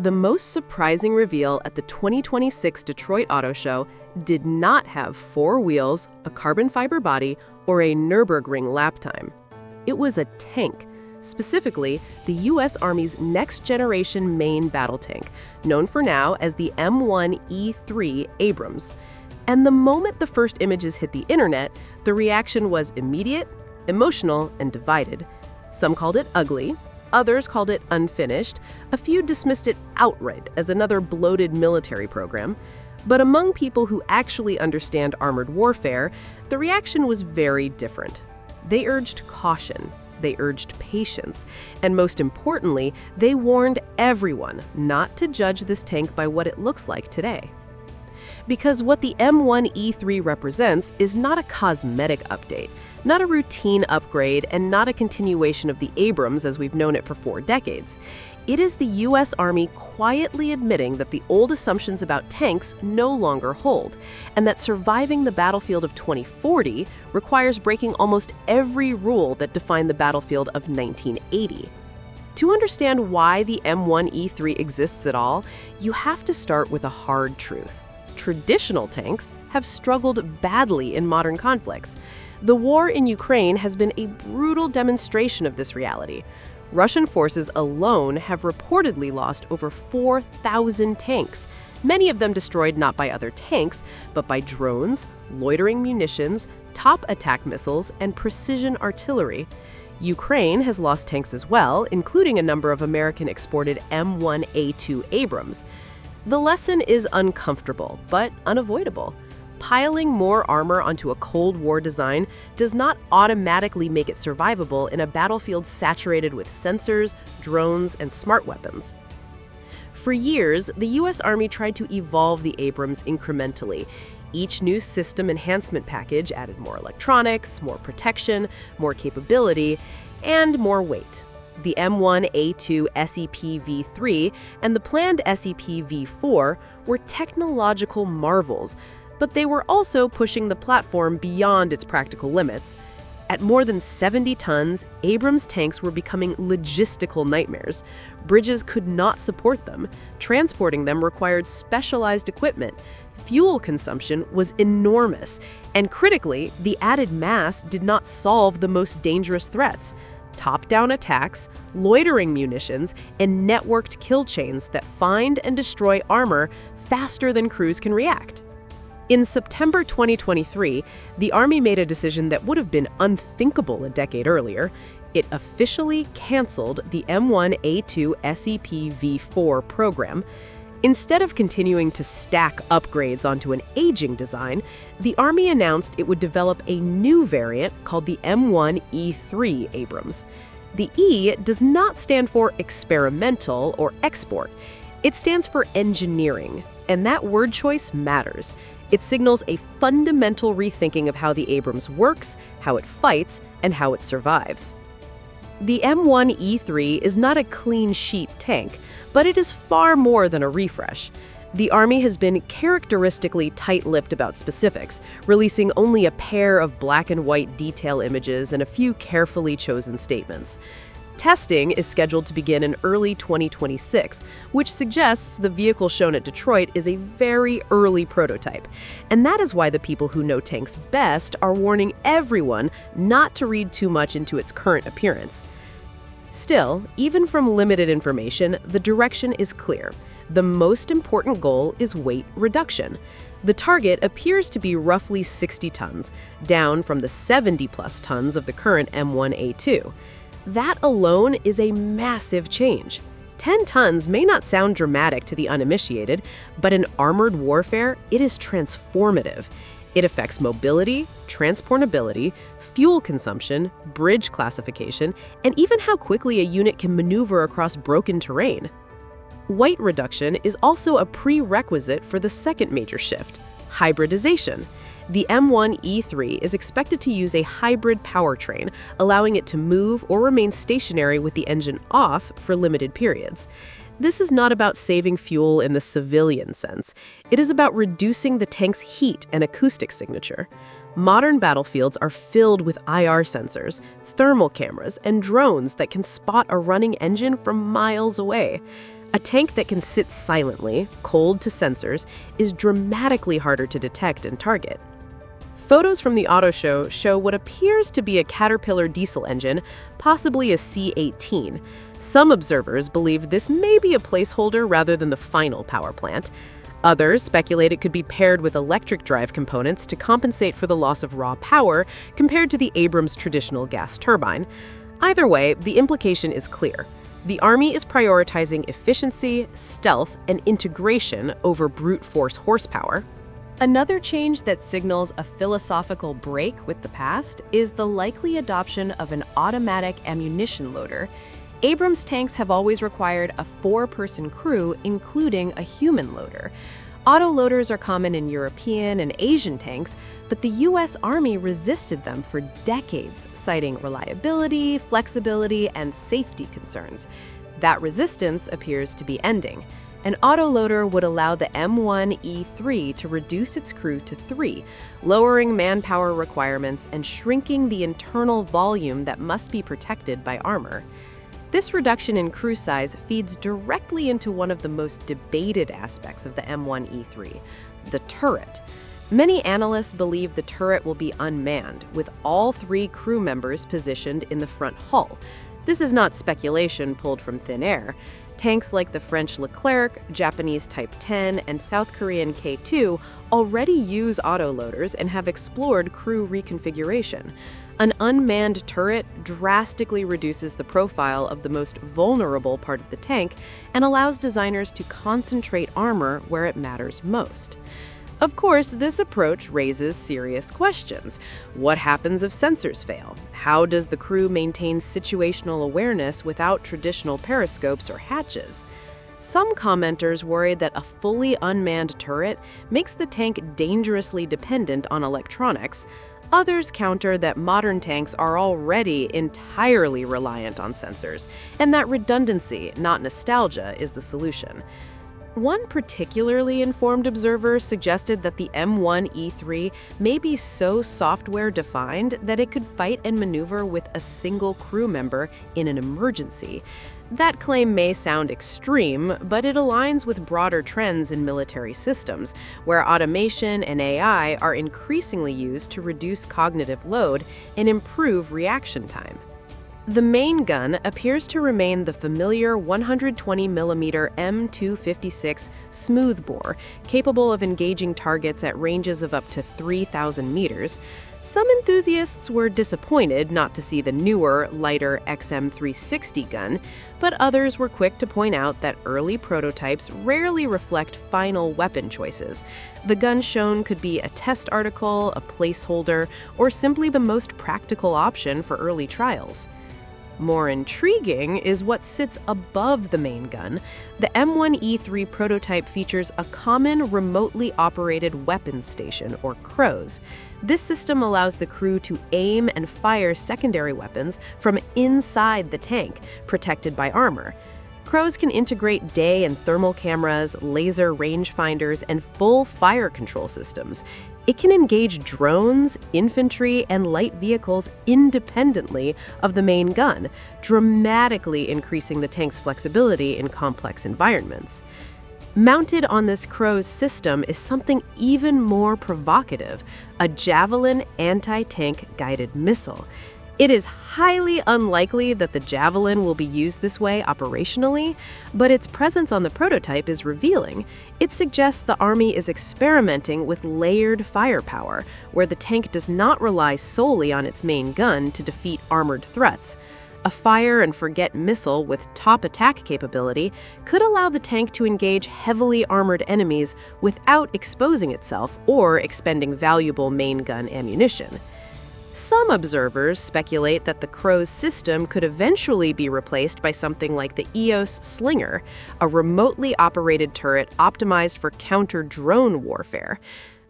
The most surprising reveal at the 2026 Detroit Auto Show did not have 4 wheels, a carbon fiber body, or a Nürburgring lap time. It was a tank, specifically the U.S. Army's next-generation main battle tank, known for now as the M1E3 Abrams. And the moment the first images hit the internet, the reaction was immediate, emotional, and divided. Some called it ugly. Others called it unfinished. A few dismissed it outright as another bloated military program. But among people who actually understand armored warfare, the reaction was very different. They urged caution. They urged patience. And most importantly, they warned everyone not to judge this tank by what it looks like today. Because what the M1E3 represents is not a cosmetic update, not a routine upgrade, and not a continuation of the Abrams as we've known it for 4 decades. It is the U.S. Army quietly admitting that the old assumptions about tanks no longer hold, and that surviving the battlefield of 2040 requires breaking almost every rule that defined the battlefield of 1980. To understand why the M1E3 exists at all, you have to start with a hard truth. Traditional tanks have struggled badly in modern conflicts. The war in Ukraine has been a brutal demonstration of this reality. Russian forces alone have reportedly lost over 4,000 tanks, many of them destroyed not by other tanks, but by drones, loitering munitions, top attack missiles, and precision artillery. Ukraine has lost tanks as well, including a number of American-exported M1E3 Abrams. The lesson is uncomfortable, but unavoidable. Piling more armor onto a Cold War design does not automatically make it survivable in a battlefield saturated with sensors, drones, and smart weapons. For years, the U.S. Army tried to evolve the Abrams incrementally. Each new system enhancement package added more electronics, more protection, more capability, and more weight. The M1E2 SEP-V3 and the planned SEP-V4 were technological marvels, but they were also pushing the platform beyond its practical limits. At more than 70 tons, Abrams tanks were becoming logistical nightmares. Bridges could not support them. Transporting them required specialized equipment. Fuel consumption was enormous. And critically, the added mass did not solve the most dangerous threats: top-down attacks, loitering munitions, and networked kill chains that find and destroy armor faster than crews can react. In September 2023, the Army made a decision that would have been unthinkable a decade earlier. It officially canceled the M1E2 SEP-V4 program. Instead of continuing to stack upgrades onto an aging design, the Army announced it would develop a new variant called the M1E3 Abrams. The E does not stand for experimental or export. It stands for engineering, and that word choice matters. It signals a fundamental rethinking of how the Abrams works, how it fights, and how it survives. The M1E3 is not a clean sheet tank, but it is far more than a refresh. The Army has been characteristically tight-lipped about specifics, releasing only a pair of black and white detail images and a few carefully chosen statements. Testing is scheduled to begin in early 2026, which suggests the vehicle shown at Detroit is a very early prototype. And that is why the people who know tanks best are warning everyone not to read too much into its current appearance. Still, even from limited information, the direction is clear. The most important goal is weight reduction. The target appears to be roughly 60 tons, down from the 70-plus tons of the current M1E2. That alone is a massive change. 10 tons may not sound dramatic to the uninitiated, but in armored warfare, it is transformative. It affects mobility, transportability, fuel consumption, bridge classification, and even how quickly a unit can maneuver across broken terrain. Weight reduction is also a prerequisite for the second major shift: hybridization. The M1E3 is expected to use a hybrid powertrain, allowing it to move or remain stationary with the engine off for limited periods. This is not about saving fuel in the civilian sense. It is about reducing the tank's heat and acoustic signature. Modern battlefields are filled with IR sensors, thermal cameras, and drones that can spot a running engine from miles away. A tank that can sit silently, cold to sensors, is dramatically harder to detect and target. Photos from the auto show what appears to be a Caterpillar diesel engine, possibly a C-18. Some observers believe this may be a placeholder rather than the final power plant. Others speculate it could be paired with electric drive components to compensate for the loss of raw power compared to the Abrams' traditional gas turbine. Either way, the implication is clear. The Army is prioritizing efficiency, stealth, and integration over brute force horsepower. Another change that signals a philosophical break with the past is the likely adoption of an automatic ammunition loader. Abrams tanks have always required a 4-person crew, including a human loader. Autoloaders are common in European and Asian tanks, but the U.S. Army resisted them for decades, citing reliability, flexibility, and safety concerns. That resistance appears to be ending. An autoloader would allow the M1E3 to reduce its crew to 3, lowering manpower requirements and shrinking the internal volume that must be protected by armor. This reduction in crew size feeds directly into one of the most debated aspects of the M1E3, the turret. Many analysts believe the turret will be unmanned, with all 3 crew members positioned in the front hull. This is not speculation pulled from thin air. Tanks like the French Leclerc, Japanese Type 10, and South Korean K2 already use autoloaders and have explored crew reconfiguration. An unmanned turret drastically reduces the profile of the most vulnerable part of the tank and allows designers to concentrate armor where it matters most. Of course, this approach raises serious questions. What happens if sensors fail? How does the crew maintain situational awareness without traditional periscopes or hatches? Some commenters worry that a fully unmanned turret makes the tank dangerously dependent on electronics. Others counter that modern tanks are already entirely reliant on sensors, and that redundancy, not nostalgia, is the solution. One particularly informed observer suggested that the M1E3 may be so software-defined that it could fight and maneuver with a single crew member in an emergency. That claim may sound extreme, but it aligns with broader trends in military systems, where automation and AI are increasingly used to reduce cognitive load and improve reaction time. The main gun appears to remain the familiar 120mm M256 smoothbore, capable of engaging targets at ranges of up to 3,000 meters. Some enthusiasts were disappointed not to see the newer, lighter XM360 gun, but others were quick to point out that early prototypes rarely reflect final weapon choices. The gun shown could be a test article, a placeholder, or simply the most practical option for early trials. More intriguing is what sits above the main gun. The M1E3 prototype features a common remotely operated weapons station, or CROWS. This system allows the crew to aim and fire secondary weapons from inside the tank, protected by armor. CROWS can integrate day and thermal cameras, laser rangefinders, and full fire control systems. It can engage drones, infantry, and light vehicles independently of the main gun, dramatically increasing the tank's flexibility in complex environments. Mounted on this CROWS system is something even more provocative, a Javelin anti-tank guided missile. It is highly unlikely that the Javelin will be used this way operationally, but its presence on the prototype is revealing. It suggests the Army is experimenting with layered firepower, where the tank does not rely solely on its main gun to defeat armored threats. A fire-and-forget missile with top attack capability could allow the tank to engage heavily armored enemies without exposing itself or expending valuable main gun ammunition. Some observers speculate that the CROWS system could eventually be replaced by something like the EOS Slinger, a remotely operated turret optimized for counter-drone warfare.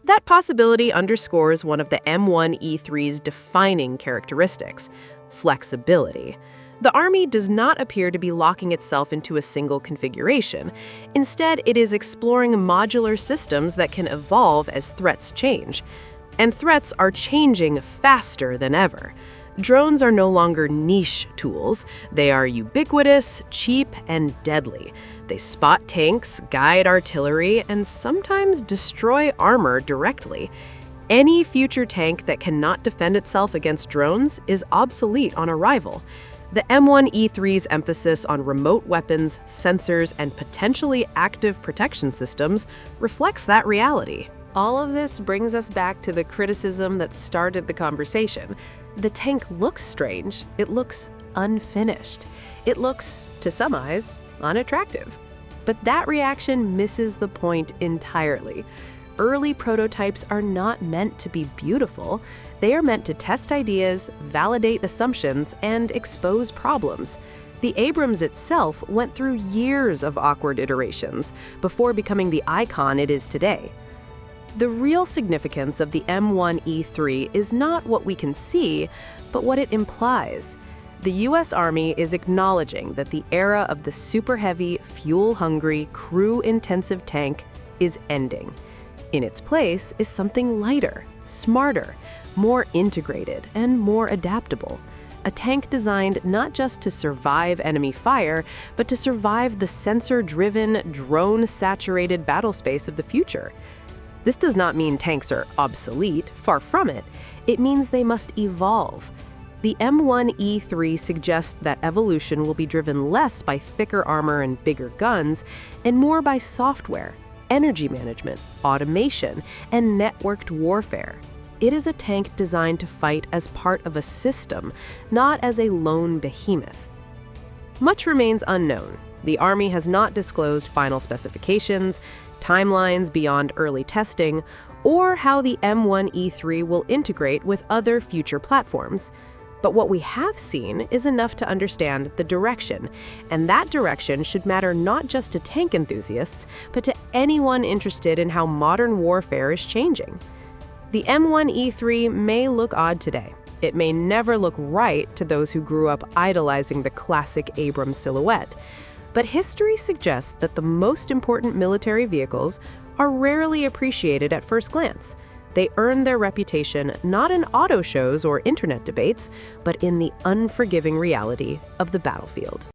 That possibility underscores one of the M1E3's defining characteristics: flexibility. The Army does not appear to be locking itself into a single configuration. Instead, it is exploring modular systems that can evolve as threats change. And threats are changing faster than ever. Drones are no longer niche tools. They are ubiquitous, cheap, and deadly. They spot tanks, guide artillery, and sometimes destroy armor directly. Any future tank that cannot defend itself against drones is obsolete on arrival. The M1E3's emphasis on remote weapons, sensors, and potentially active protection systems reflects that reality. All of this brings us back to the criticism that started the conversation. The tank looks strange. It looks unfinished. It looks, to some eyes, unattractive. But that reaction misses the point entirely. Early prototypes are not meant to be beautiful. They are meant to test ideas, validate assumptions, and expose problems. The Abrams itself went through years of awkward iterations before becoming the icon it is today. The real significance of the M1E3 is not what we can see, but what it implies. The U.S. Army is acknowledging that the era of the super-heavy, fuel-hungry, crew-intensive tank is ending. In its place is something lighter, smarter, more integrated, and more adaptable. A tank designed not just to survive enemy fire, but to survive the sensor-driven, drone-saturated battle space of the future. This does not mean tanks are obsolete, far from it. It means they must evolve. The M1E3 suggests that evolution will be driven less by thicker armor and bigger guns, and more by software, energy management, automation, and networked warfare. It is a tank designed to fight as part of a system, not as a lone behemoth. Much remains unknown. The Army has not disclosed final specifications, timelines beyond early testing, or how the M1E3 will integrate with other future platforms. But what we have seen is enough to understand the direction, and that direction should matter not just to tank enthusiasts, but to anyone interested in how modern warfare is changing. The M1E3 may look odd today. It may never look right to those who grew up idolizing the classic Abrams silhouette. But history suggests that the most important military vehicles are rarely appreciated at first glance. They earn their reputation not in auto shows or internet debates, but in the unforgiving reality of the battlefield.